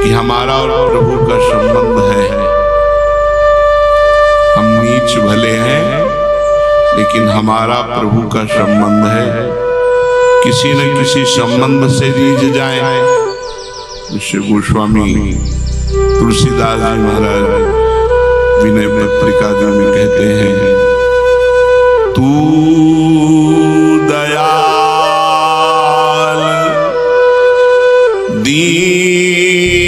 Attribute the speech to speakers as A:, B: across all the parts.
A: कि हमारा और प्रभु का संबंध है। हम नीच भले हैं लेकिन हमारा प्रभु का संबंध है। किसी न किसी संबंध से रीझ जाए। श्री गोस्वामी तुलसीदास जी महाराज विनय पत्रिका जी में कहते हैं, तू दयाल दीन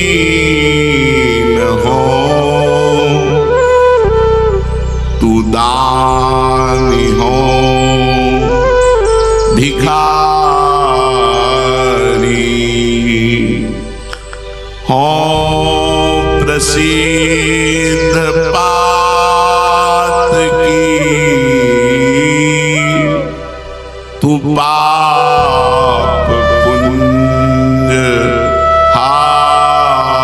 A: हो, तू दानी हो भिखारी हो, प्रसिद्ध पात की तू पाप पुण्य हारी।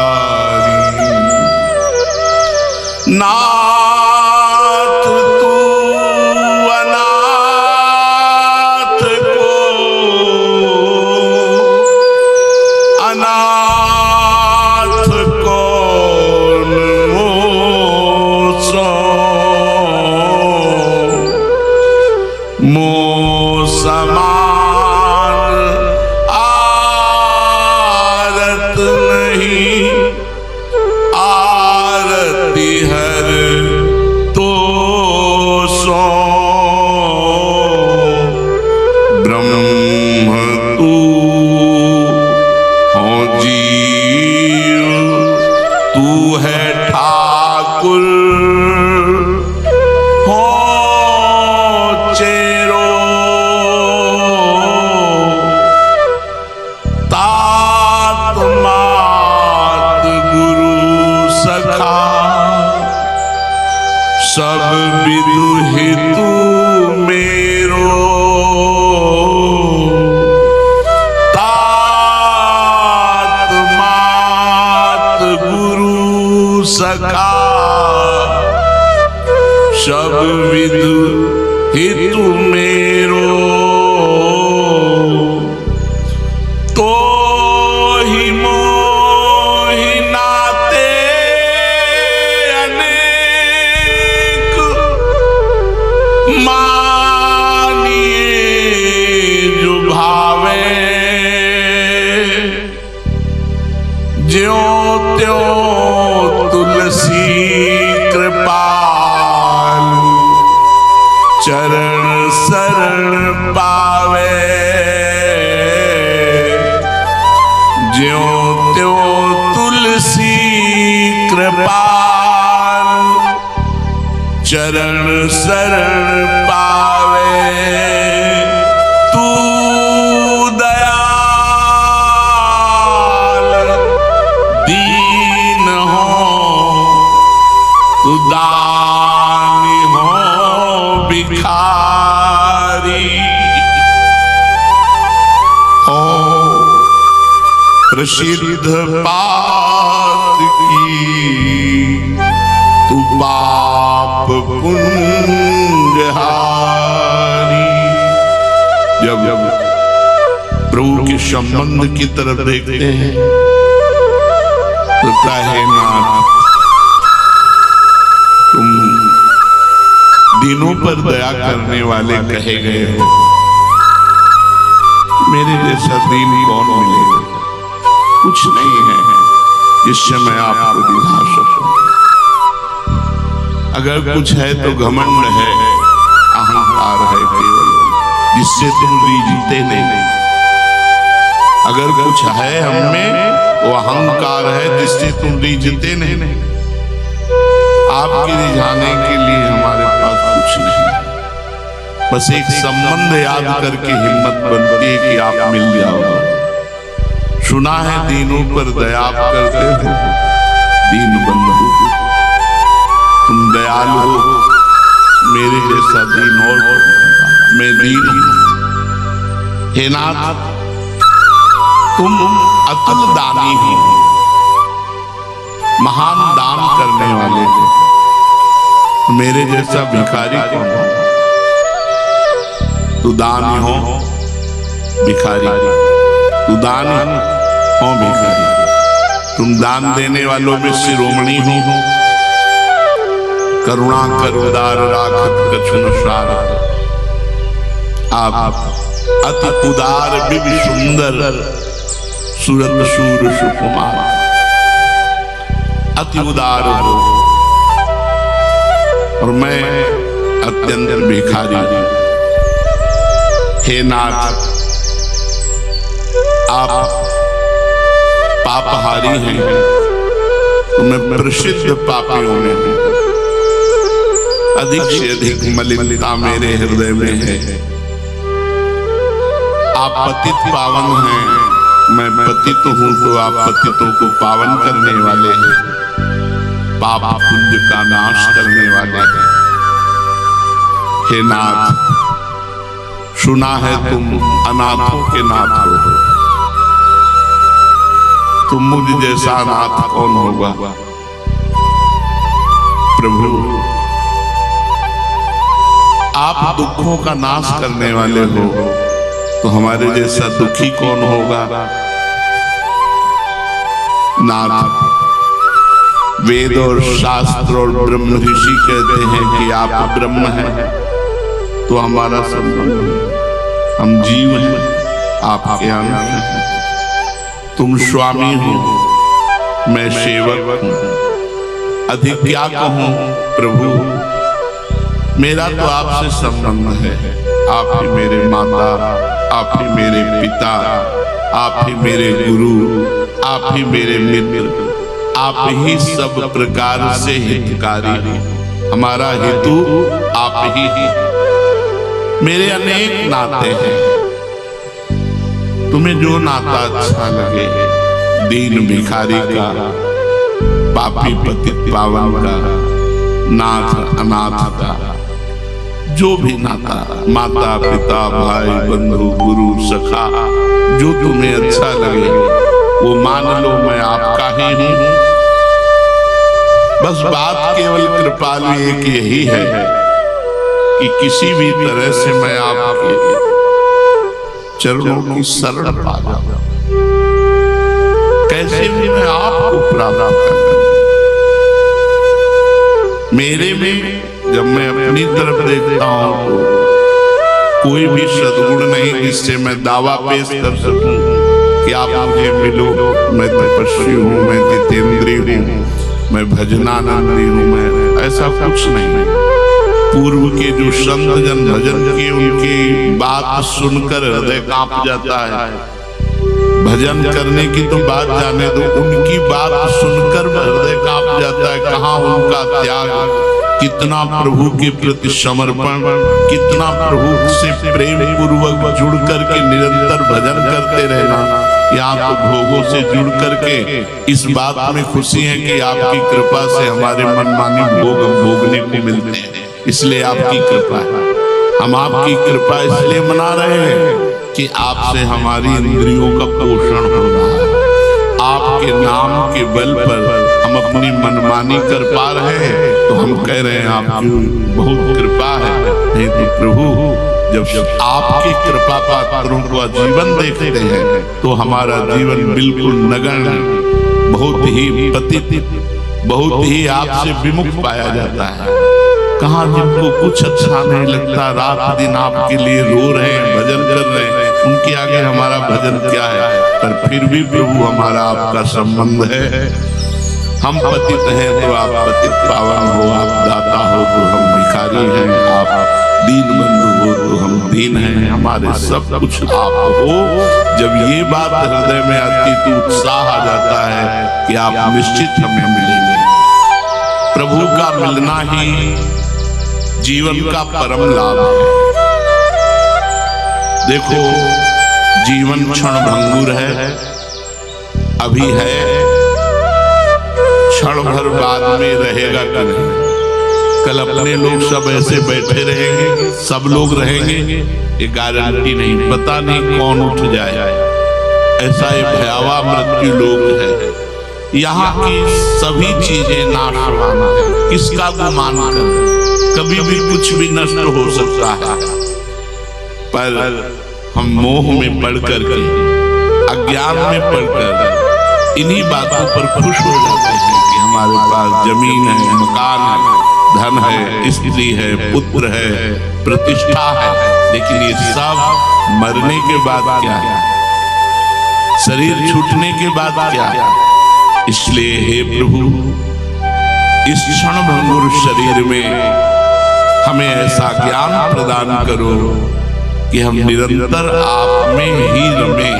A: नाथ तू अनाथ को अनाथ को मोह समान आरत नहीं, आरती हर तो सो। ब्रह्म तू हो जीव, तू है ठाकुर हो चेरो, तात मात गुरु सखा सब विदु हेतु मेरो। तात मात गुरु सखा सब विदु हेतु मेरो। तो ही मोहि नाते अनेक मानिए जो भावे। ज्यों त्यों तुलसी कृपाल चरण शरण पावे। ज्यों त्यों तुलसी कृपाल चरण शरण पावे। तू दयाल दीन हो, तू दानी हो भिखारी हो। प्रसिद्ध पात की तू पाप पुण्य हारी। जब प्रभु के संबंध की तरफ देखते हैं तो कहे नाथ तुम दीनों पर दया करने वाले कहे गए हो। मेरे जैसा दीन कौन मिलेगा? कुछ नहीं है जिससे मैं आपको दिखा सकूं। अगर कुछ है तो घमंड है, अहंकार है केवल, जिससे तुम जीते नहीं। अगर कुछ है हममें वो अहंकार है जिससे तुम जीते नहीं। आपके रिझाने के लिए हमारे पास कुछ नहीं, बस एक संबंध याद करके हिम्मत बनती है कि आप मिल जाओ। सुना है दीनों पर दया करते हो दीन बंधु, तुम दयालु हो। मेरे जैसा दीन और मैं दीन हूं। हे नाथ तुम अतुल दानी हो, महान दान करने वाले हो। मेरे जैसा भिखारी कौन हो? तू दानी हो भिखारी, तू दानी हो भिखारी। तुम दान देने वालों में शिरोमणि हो। करुणा कर उदार राखत कछु न सारत। आप अति उदार विधि सुंदर सूरत सूर सुकुमार, अति उदार हो और मैं अत्यंत भिखारी। हे नाथ, आप पापहारी हैं, तो मैं प्रसिद्ध पापियों में हूं। अधिक से अधिक मलिनता मेरे हृदय में है। आप पतित पावन हैं, मैं पतित हूं, तो आप पतितों को पावन करने वाले हैं, पाप पुण्य का नाश करने वाले हैं। हे नाथ, सुना है तुम अनाथों के नाथ हो, तुम मुझ जैसा नाथ कौन होगा। प्रभु, आप दुखों का नाश करने वाले हो, तो हमारे जैसा दुखी कौन होगा। नाथ, वेद और शास्त्र और ब्रह्म ऋषि कहते हैं कि आप ब्रह्म हैं, तो हमारा संबंध है, हम जीव हैं, आपके अंश हैं। तुम स्वामी हो, मैं सेवक हूं। अधिक क्या कहूं प्रभु, मेरा तो आपसे संबंध है। आप ही मेरे माता, आप ही मेरे पिता, आप ही मेरे गुरु, आप ही मेरे मित्र, आप ही सब प्रकार से हितकारी हो। हमारा हेतु आप ही हैं। मेरे अनेक नाते हैं, तुम्हें जो नाता अच्छा लगे, दीन भिखारी का, पापी पतित पावन का, नाथ अनाथ का, जो भी नाता, माता पिता भाई बंधु गुरु सखा, जो तुम्हें अच्छा लगे वो मान लो, मैं आपका ही हूं। बस बात केवल कृपालु एक यही है कि किसी भी तरह से मैं आपके चरणों की शरण पा जाऊं, कैसे भी मैं आपको प्राप्त कर। मेरे में जब मैं अपनी तरफ देखता हूं तो कोई भी सद्गुण नहीं जिससे मैं दावा पेश कर सकूं कि आप मुझे मिलो। मैं तपस्वी हूं, मैं जितेंद्रिय हूं, मैं भजनानंदी हूं, मैं ऐसा कुछ नहीं। पूर्व के जो संत जन भजन की, उनकी बात सुनकर हृदय कांप जाता है। भजन करने की तो बात जाने दो, उनकी बात सुनकर हृदय कांप जाता है। कहाँ उनका त्याग, कितना प्रभु के प्रति समर्पण, कितना प्रभु से प्रेम पूर्वक जुड़ करके निरंतर भजन करते रहना। यहाँ तो भोगों से जुड़ करके इस बात में खुशी है कि आपकी कृपा से हमारे मनमानी भोग भोगने को मिलते हैं, इसलिए आपकी कृपा है। हम आपकी कृपा इसलिए मना रहे हैं कि आपसे हमारी इंद्रियों का पोषण हो रहा है। आपके नाम के बल पर हम अपनी मनमानी कर पा रहे हैं, तो हम कह रहे हैं आपकी बहुत कृपा है। नहीं तो प्रभु, जब आपकी कृपा पात्रों का जीवन देखते हैं तो हमारा जीवन बिल्कुल नगण्य, बहुत ही पतित, बहुत ही आपसे विमुख पाया जाता है। कहाँ जिनको कुछ अच्छा नहीं लगता, रात दिन आपके लिए रो रहे हैं, भजन कर रहे हैं, उनके आगे हमारा भजन क्या है। पर फिर भी प्रभु, हमारा आपका संबंध है। हम पतित हैं तो आप पतित पावन हो, आप दाता हो तो हम भिखारी हैं, आप दीन बंधु हो तो हम दीन हैं, हमारे सब कुछ आप हो। जब ये बात हृदय में आती तो उत्साह आ जाता है कि आप निश्चित हमें मिलेंगे। प्रभु का मिलना ही जीवन का परम लाभ है। देखो, जीवन क्षण भंगुर है, अभी है, क्षण भर बाद में रहेगा कि नहीं। कल अपने लोग सब ऐसे बैठे रहेंगे, सब लोग रहेंगे, ये गारंटी नहीं, पता नहीं कौन उठ जाए। ऐसा ये भयावह मृत्यु लोक है। यहाँ की सभी चीजें नाशवान है, किसका गुमान कर, कभी भी कुछ भी नष्ट हो सकता है। पर हम मोह में पड़ करके, अज्ञान में पड़कर इन्हीं बातों पर खुश हो जाते हैं कि हमारे पास जमीन है, मकान है, धन है, स्त्री है, पुत्र है, प्रतिष्ठा है, लेकिन ये सब मरने के बाद क्या है, शरीर छूटने के बाद क्या है। इसलिए हे प्रभु, इस क्षणभंगुर शरीर में हमें ऐसा ज्ञान प्रदान करो कि हम निरंतर आप में ही रमें,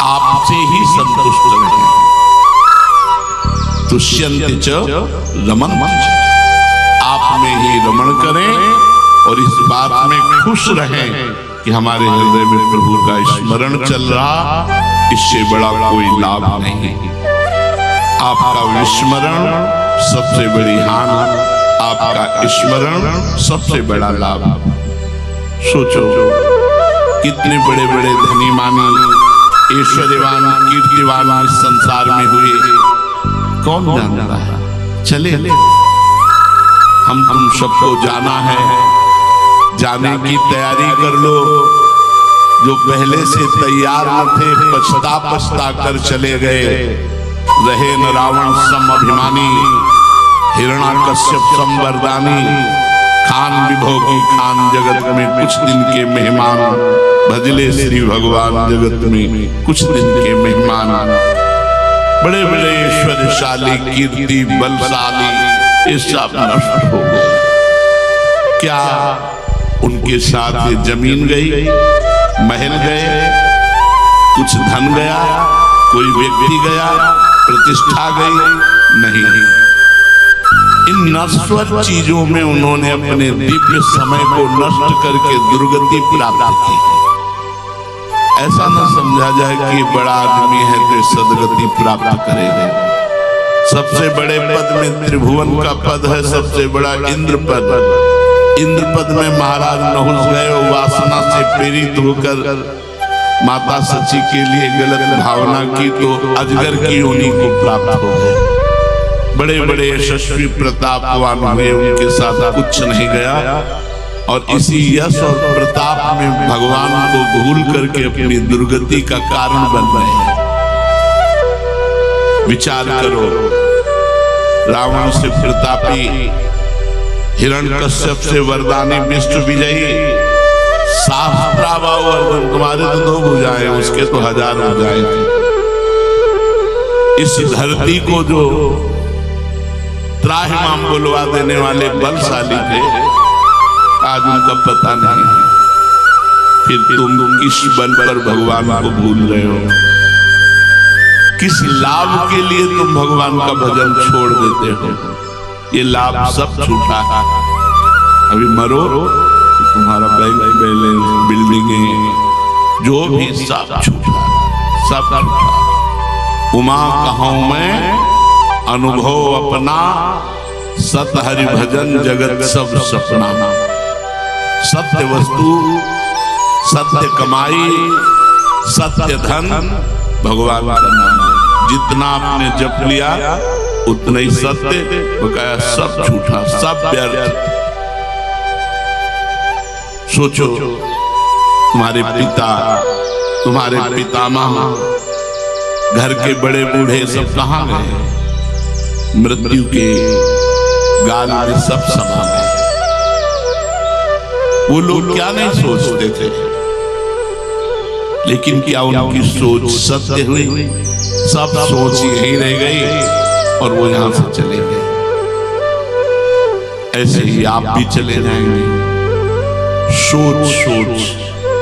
A: आपसे ही संतुष्ट रहें। तुष्यन्ति च रमन्ति च, आप में ही रमण करें और इस बात में खुश रहें कि हमारे हृदय में प्रभु का स्मरण चल रहा, इससे बड़ा कोई लाभ नहीं। आपका विस्मरण सबसे बड़ी हानि, आपका स्मरण सबसे बड़ा लाभ। सोचो कितने बड़े बड़े धनी मानी, ऐश्वर्यवान, कीर्तिवान इस संसार में हुए, कौन जानता है। चले हम तुम सबको जाना है, जाने की तैयारी कर लो। जो पहले से तैयार न थे, पछता पछता कर चले गए। रहे न रावण सम अभिमानी, हिरण्याकश्यप सम वरदानी। खान विभोगी खान जगत में कुछ दिन के मेहमान, भजले श्री भगवान जगत में कुछ दिन के मेहमान। बड़े बड़े ऐश्वर्यशाली, कीर्ति बलशाली, ये सब नष्ट हो गए। क्या उनके साथ जमीन गई, महल गए, कुछ धन गया, कोई व्यक्ति गया, प्रतिष्ठा गई? नहीं। इन नश्वर चीजों में उन्होंने अपने दिव्य समय को नष्ट करके दुर्गति प्राप्त की। ऐसा न समझा जाए कि बड़ा आदमी है तो सदगति प्राप्त करेगा। सबसे बड़े पद में त्रिभुवन का पद है, सबसे बड़ा इंद्र पद। इंद्र पद में महाराज नहुस गए, वासना से प्रेरित होकर माता सची के लिए गलत भावना की तो अजगर की योनि को प्राप्त हो गए। बड़े बड़े यशस्वी प्रतापवान हुए, उनके साथ कुछ नहीं गया और इसी यश और प्रताप में भगवान को भूल करके अपनी दुर्गति का कारण बन रहे हैं। विचार करो, रावण से प्रतापी, हिरण्यकश्यप से वरदानी, विष्णु विजयी, सहस्राववर्धन, तुम्हारे तो 2 भुजाएं, उसके तो 1000 भुजाएं थे। इस धरती को जो त्राहिमाम बुलवा देने वाले बलशाली थे, आज उनका पता नहीं। फिर तुम किस बल पर भगवान को भूल रहे हो? किस लाभ के लिए तुम भगवान का भजन छोड़ देते हो? ये लाभ सब छूटा है। अभी मरो तो तुम्हारा बैंक बैलेंस, बिल्डिंगें, जो भी सब छूटा, सब छूटा। उमा कहूं मैं अनुभव अपना, सत हरि भजन जगत सब सपना। सत्य वस्तु, सत्य कमाई, सत्य धन भगवान का नाम। जितना आपने जप लिया उतना ही सत्य, बकाया सब झूठा, सब व्यर्थ। सोचो, तुम्हारे पिता, तुम्हारे पितामह, घर के बड़े बूढ़े सब कहां गए? मृत्यु के गाल में सब समा गए। वो लोग क्या नहीं सोचते थे, लेकिन क्या उनकी सोच सत्य हुई? सब सोच यही रह गई और वो यहां से चले गए। ऐसे ही आप भी चले जाएंगे। सोच सोच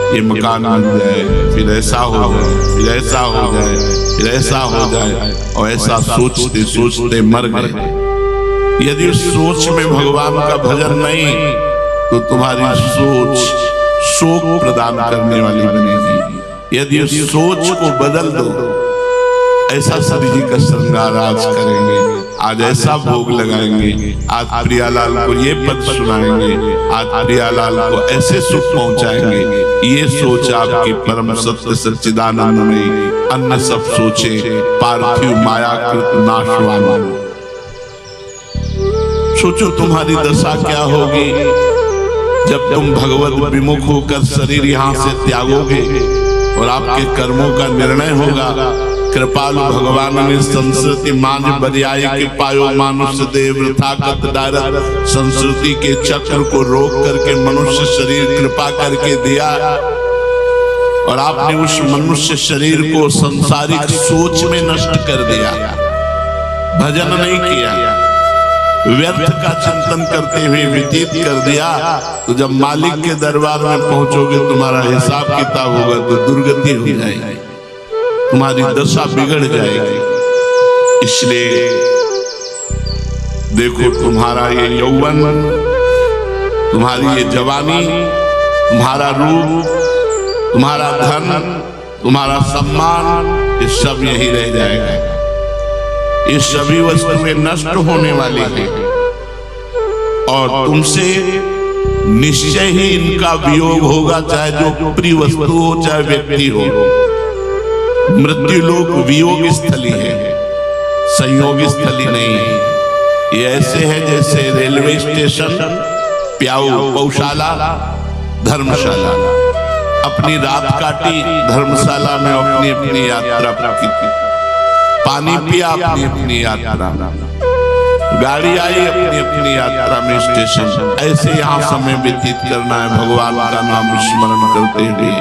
A: ये मकान बन जाए, फिर ऐसा हो जाए, फिर ऐसा हो जाए, फिर ऐसा हो जाए, और ऐसा सोचते सोचते मर गए। यदि उस सोच में भगवान का भजन नहीं तो तुम्हारी सोच शोक प्रदान करने वाली बनेगी। यदि उस सोच को बदल दो, ऐसा श्री जी का श्रृंगार आज करेंगे, आज ऐसा भोग लगाएंगे, आज प्रियालाल को ये पद सुनाएंगे, आज प्रियालाल को ऐसे सुख पहुंचाएंगे। ये सोच आपकी परम सत्य सच्चिदानंद में, अन्य सब सोचे पार्थिव मायाकृत नाशवान। सोचो तुम्हारी दशा क्या होगी जब तुम भगवत विमुख होकर शरीर यहां से त्यागोगे। और आपके कर्मों का निर्णय होगा। कृपालु भगवान ने संस्कृति मांझ बरियाई के पायो मानुष देव थाकत डारत, संस्कृति के चक्र को रोक करके मनुष्य शरीर कृपा करके दिया और आपने उस मनुष्य शरीर को संसारिक सोच में नष्ट कर दिया। भजन नहीं किया, व्यर्थ का चिंतन करते हुए व्यतीत कर दिया। तो जब मालिक के दरबार में पहुंचोगे तुम्हारा हिसाब किताब होगा तो दुर्गति हो जाएगी, तुम्हारी दशा बिगड़ जाएगी। इसलिए देखो तुम्हारा ये यौवन, तुम्हारी ये जवानी, तुम्हारा रूप, तुम्हारा धन, तुम्हारा सम्मान, ये सब यही रह जाएगा। ये सभी वस्तुएं नष्ट होने वाली हैं और तुमसे निश्चय ही इनका वियोग होगा, चाहे जो प्रिय वस्तु हो चाहे व्यक्ति हो। मृत्यु लोक वियोग स्थली है, संयोग स्थली नहीं है। ये ऐसे है जैसे रेलवे स्टेशन, प्याऊ, गौशाला, धर्मशाला। अपनी रात काटी धर्मशाला में, अपनी अपनी यात्रा की, पानी पिया अपनी अपनी यात्रा, गाड़ी आई अपनी अपनी यात्रा में स्टेशन। ऐसे यहाँ समय व्यतीत करना है भगवान का नाम स्मरण करते हुए।